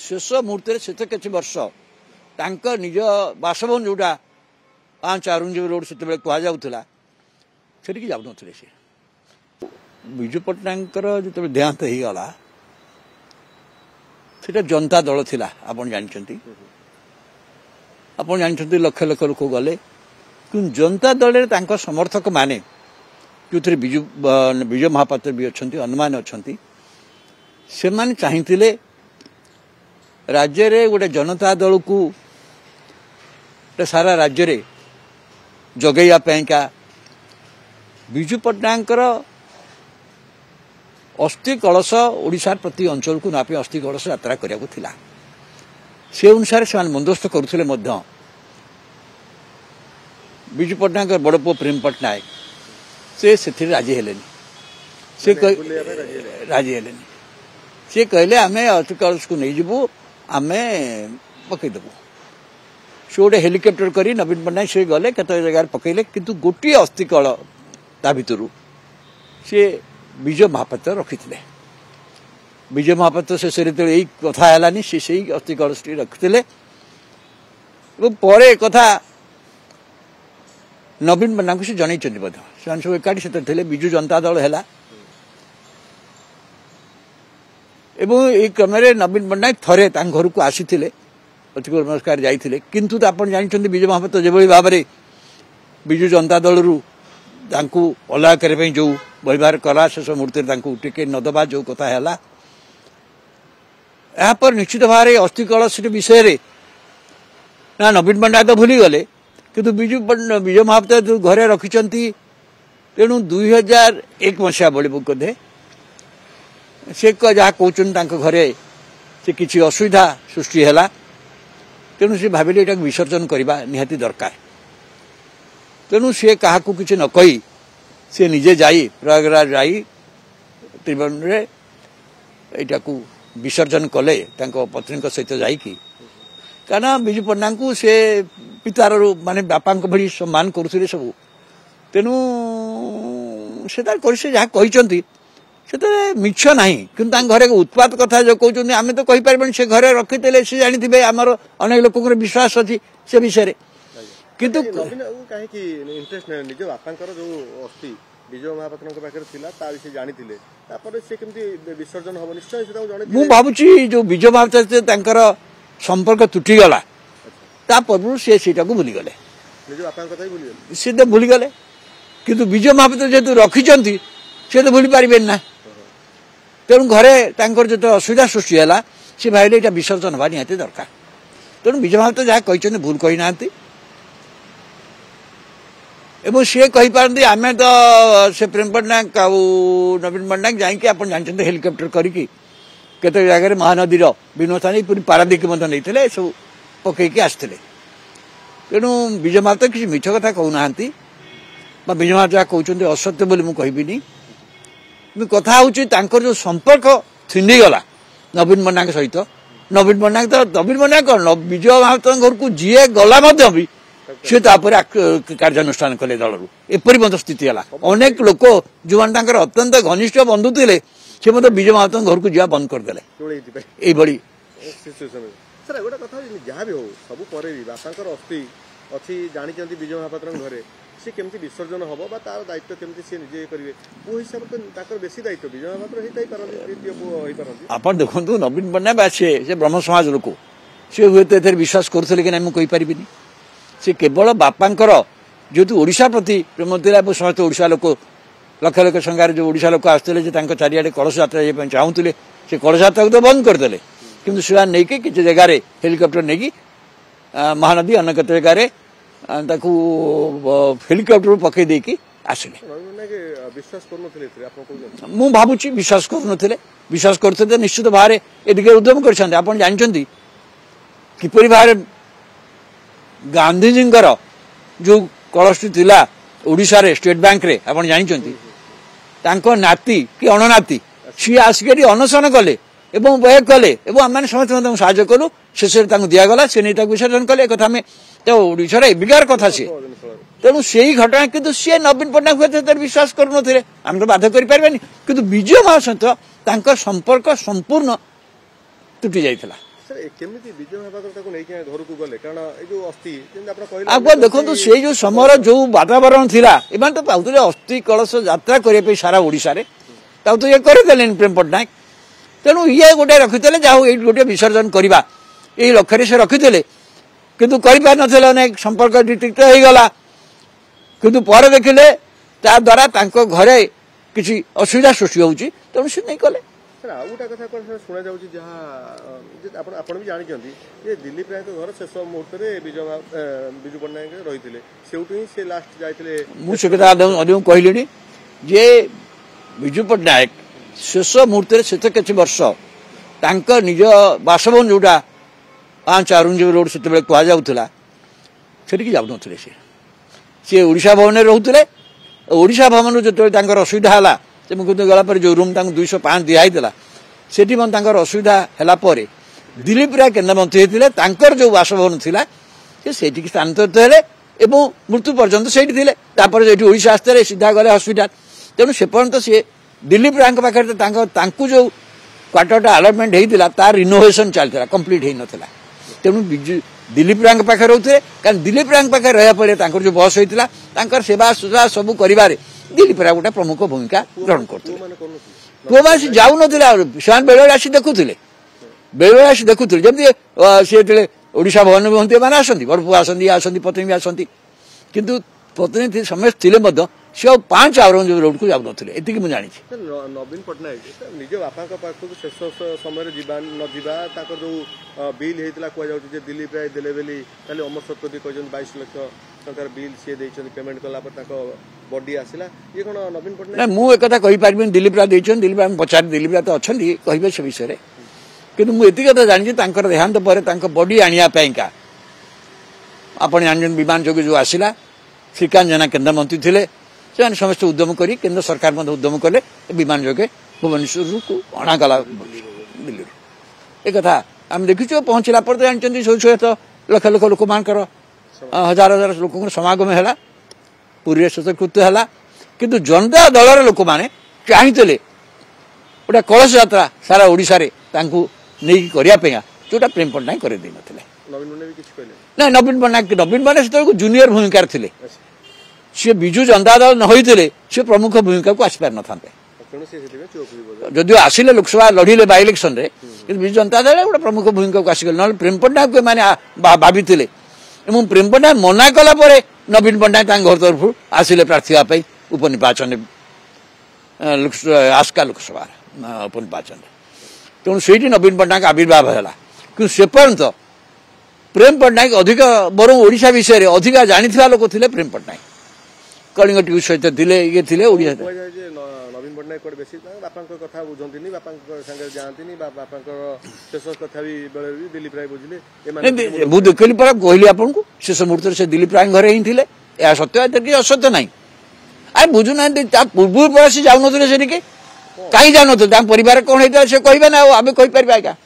शेष मुहूर्त शेष किसी वर्ष निज बासभवन जोटा 5 अरुणजेबी रोड से कहला से जाऊन से विजु पट्टनायक जो देहांत हो गला से जनता दल थिला आपन जानते लक्ष लक्ष लोक गले कि जनता दल समर्थक माने जो विजय महापात्र भी अच्छा अनुमान अच्छा से माने चाहिए राज्य रे गोटे जनता दल को सारा राज्य रे जगैया विजु पट्टनायक अस्थि कलश ओडिशा प्रति अंचल को नापी अस्थि कलश यात्रा करा से अनुसार से बंदोबस्त करुले विजु पट्टनायक बड़ पुओ प्रेम पट्टनायक से राजी हेलेनी से राजी हेलेनी से कहले आम अस्थि कलश को नहीं जीवु आम पकईदेबू से गोटे हेलिकप्टर कर नवीन पट्टनायक से गले केत जगार पकईले किंतु गोटे अस्थि कल ता भितर सी विजय महापात्र रखिथिले विजय महापात्र शेष यही कथा है से अस्थि कलश रखिथिले एक कथा नवीन पट्टनायक से जन सब एकाठी से विजु जनता दल है यही क्रम नवीन पट्टनायक थरे घर को आसी अतिक नमस्कार जाते किंतु आप जानते विजय महापात्र जो भाव में विजु जनता दल रु अलग करने जो व्यवहार कला शेष मुहूर्त टिके नदबा जो कथा है यापर निश्चित भाव में अस्थि कलश विषय ना नवीन पट्टनायक तो भूली गले किंतु विजय महापात्र जो घरे रखिंट तेणु 2001 मसीहा बड़ी बोधे से जहाँ कहते घरे से किसी असुविधा सृष्टि है तेणु से भाविले ये विसर्जन करने निहाती दरकार तेणु सी क्या किसी न कही सी निजे जाई प्रयागराज जाई त्रिवेणी रे एटा को विसर्जन कले पत्नी सहित जाकि कारण विजु पट्टनायक को से पितार माने बापा भली सम्मान करुले सब तेणु से जहाँ कहते से मिछ ना कि घरे उत्पात कथा जो कहते आम तो कहीपर से घरे रखीदे से जानी आमर अनेक लोक विश्वास अच्छी से विषय किंतु इंटरेस्ट निज बापा जो अस्थि विजय महापात्र पाखे जानी विसर्जन हम निश्चय मु भावुची जो विजय महापात्र संपर्क तुटीगला पूर्व सी भूलीगले सी तो भूलीगले किंतु विजय महापात्र जेहतु रखिंट सी तो भूली पारे ना तेणु घरे जो असुविधा सृष्टि है सी भाई ये विसर्जन हवा निहाती दरकार तेणु विजय महापात्र जहाँ कहते भूल कही ना एवं सी कहीपारती आम तो से प्रेम पट्टनायक नवीन पट्टनायक जाकि आप जानते हेलिकप्टर करके जगह महानदी विनोदानी पूरी पारादीप नहीं सब पकईकी आसते तेणु विजय महापात्र किसी मिछ कथा कहना विजय महापात्र जहाँ कहते असत्य बोली मुझे कहबी कथा हूँ जो संपर्क छिंडीगला नवीन पट्टनायक सहित नवीन पट्टनायक तो नवीन पट्टनायक विजय महापात्र घर को जी गला भी सी कार्यानुष्ठान कले दल एपरी स्थिति है अनेक लोक जो अत्यंत घनिष्ठ बंधु थे से विजय महापात्र घर को जा बंद करदे गोटे कथा जहाँ भी हो सब अस्थि अच्छी जानते विजय महापात्र घरे सी केमती विसर्जन हम तार दायित्व केमती सी निजे करेंगे वो हिसाब से बेसी दायित्व विजय महापात्र आप देखो नवीन पट्टनायक से ब्रह्म समाज लोक सी हुए तो विश्वास करुले कि मुझे कहीपरि से केवल बापांकर जेहेतु ओडिशा प्रति प्रेम था समस्त ओडिशा लोक लक्ष लक्ष संख्यार जो ओडिशा लोक आसते चारिआडे कलश यात्रा चाहूले से कलश यात्रा को तो बंद करदे किंतु से नहीं कि जगार हेलिकप्टर नहीं महानदी अन्य केत जगार हेलिकप्टर पकई देकी आसिले मु भावुची विश्वास करुले विश्वास करते निश्चित भाव में ये उद्यम कर जानते किपरि भाव गांधीजी जो कलशटी थिला ओडिशा रे स्टेट बैंक रे आप जानते नाती कि अणनाती सी आसिक अनशन कले व्यय कले आम समस्त साहय कलु शेष दिगला से नहीं विसर्जन कले एक ओडिशा एबिकार कथा सी तेणु से ही घटना किंतु सी नवीन पट्टनायक विश्वास करुले आम तो बाध्य करें कि विजय महापात्र सहित संपर्क संपूर्ण तुटी जाइथिला सर केमिति विजय महापात्र ताको नै के घर को गले कारण ए जो अस्थि जेंदा आपण कहले आप देखो से जो समर जो वातावरण थिला एमान तो पाउतले अस्थि कलश यात्रा करे पे सारा ओडिसा रे ताउ तो ये करे देले प्रेम पटनायक तेणु ये गोटे रखिते जाओ ये गोटे विसर्जन करवा यही लक्ष्य से रखिते किंतु कर नथिले अनेक संपर्क डिटेक्ट हो गला किंतु पर देखिले ता द्वारा तांको घरे किसी असुविधा सृष्टि होउची तेणु से नहीं कले सर आ गोटा कथा कोन सुना जाउची जहा आपण आपण भी जानि चंदी ये दिलीप राय को घर शेष मुहूर्त रे बिजू पटनायक रहिथिले सेउटु ही से लास्ट जाइथिले मु से कथा अधिक कहलिनी जे बिजू पटनायक शेष मुहूर्त रे सेते किछि वर्ष तांक निज बासभवन जोटा 5 अरुणजीव रोड से कह जाऊला सेठी जाऊनथिले से ओडिशा भवन में रोते ओडिशा भवन जो असुविधा है मुख्यमंत्री गला जो रूम 205 दिखाई सेठी मन असुविधा है दिलीप राय केन्द्रमंत्री होते जो बासभवन थी से स्थानांतरित है मृत्यु पर्यंत से ओडिशा आसते सीधा गले हस्पिटाल तेणु से पर्यंत सी दिलीप राय पाखे जो क्वार्टरटा अलटमेंट होता तार रिनोवेशन चलता कंप्लीट हो नाला तेणु दिलीप राय पाखे रोते कारण दिलीप राय पाखे रहा पड़े जो बस होता सेवा सुधा सब कर दिलीप राय गोटे प्रमुख भूमिका ग्रहण करते पुआ मैंने जाऊन से बेले आसी देखुले बेले आसी देखुले जमी सी ओडिशा भवन भी हमें मैंने आसती बड़ पुआ आसती पत्नी भी आसती किंतु पत्नी समस्त थे सी 5 अरुणजीव रोड को जाऊन एति मुझे जानी नवीन पटनायक निज बापा पाखक शेष समय न जा जो बिल होता कहुचे दिलीप राय देले बेली खाली अमर शतपथी कहते 22 लाख टकर बिल सी पेमेंट कला बॉडी आसला ये कौन नवीन पटनायक मुझे कही पारि दिलीप राय दिलीप राय पचार दिलीप राय तो अच्छा कहे से विषय कि मुझे कथा जानी देहांत पर बॉडी आनियापाईका आप जान विमान जोगे जो आसला श्रीकांत जेना केन्द्रमंत्री थे से समस्त उद्यम करी केंद्र सरकार उद्यम कले विमान जोगे भुवनेश्वर को अणागला दिल्ली एक कथा आम देखीचु पहुंचला पर तो जानते शत लक्ष लक्ष लोक मान हजार हजार लोक समागम है पूरी स्वतकृत्य है किंतु जनता दलर लोक मैंने चाहते गोटे कलश यात्रा सारा ओडिशा रे तांकु नहीं करने जोटा प्रेम पटनायक कर ना नवीन पटनायक जूनियर भूमिकार थे सी विजु जनता दल न होते सी प्रमुख भूमिका को आसपार न था जदिव आसिले लोकसभा लड़िले बाय इलेक्शन रे विजु जनता दल गोटे प्रमुख भूमिका को आसीगले ना प्रेम पटनायक मैंने भाभी प्रेम पटनायक मना कला नवीन पटनायक घर तरफ आसिले प्रार्थी होगा उपनिर्वाचन आस्का लोकसभा उपनिर्वाचन तेणु से नवीन पटनायक आविर्भाव है कि से पर्यंत प्रेम पटनायक अधिक बर ओडिशा विषय अधिक जानी लोक थे प्रेम पटनायक कलिंग टीवी सहित ये नवीन पटनायक बेसी बापा कथा बुझंती बापा संगे जाती बापा शेष कथा भी दिलीप राय बुझे मुझे देखली पर कहली आपन को शेष मुहूर्त से दिलीप राय घरे ही थे यह सत्य असत्य ना अरे बुझुना पूर्व पर से जाऊन से कहीं जाऊन परिवार कौन होता है से कहे ना आम कहीपर आज्ञा